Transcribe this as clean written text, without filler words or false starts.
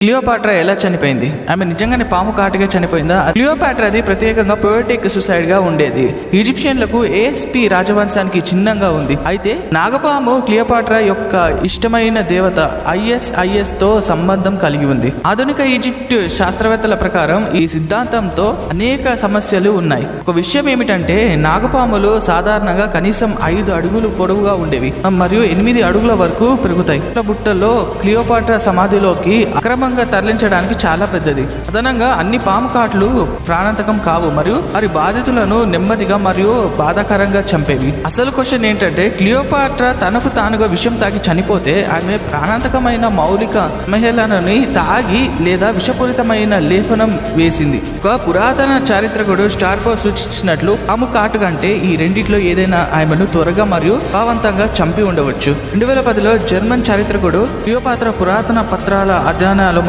Cleopatra ఎలా చనిపోయింది? ఆమె నిజంగానే పాము కాటుగా చనిపోయిందా? క్లియోపాట్రాది ప్రత్యేకంగా పొయటిక్ సూసైడ్ గా ఉండేది. ఈజిప్షియన్లకు ఏఎస్పి రాజవంశానికి చిహ్నంగా ఉంది. అయితే నాగపాము క్లియోపాట్రా యొక్క ఇష్టమైన దేవత ఐఎస్ తో సంబంధం కలిగి ఉంది. ఆధునిక ఈజిప్ట్ శాస్త్రవేత్తల ప్రకారం ఈ సిద్ధాంతంతో అనేక సమస్యలు ఉన్నాయి. ఒక విషయం ఏమిటంటే నాగపాములు సాధారణంగా కనీసం 5 అడుగులు పొడవుగా ఉండేవి మరియు 8 అడుగుల వరకు పెరుగుతాయి. బుట్టలో క్లియోపాట్రా సమాధిలోకి అక్రమంగా తరలించడానికి చాలా పెద్దది. అదనంగా అన్ని పాము కాట్లు ప్రాణాంతకం కావు మరియు వారి బాధితులను నెమ్మదిగా మరియు బాధాకరంగా చంపేవి. అసలు క్వశ్చన్ ఏంటంటే క్లియోపాట్రా తనకు తానుగా విషం తాగి చనిపోతే ఆమె ప్రాణాంతకమైన మౌలిక మహిళలని తాగి లేదా విషపూరితమైన లేపనం వేసింది. ఒక పురాతన చారిత్రకుడు స్టార్బో సూచించినట్లు పాము కాటు కంటే ఈ రెండిట్లో ఏదైనా ఆమెను త్వరగా మరియు ప్రభావవంతంగా చంపి ఉండవచ్చు. 2010లో జర్మన్ చారిత్రకుడు క్లియోపాట్రా పురాతన పత్రాల అధ్యయనాలు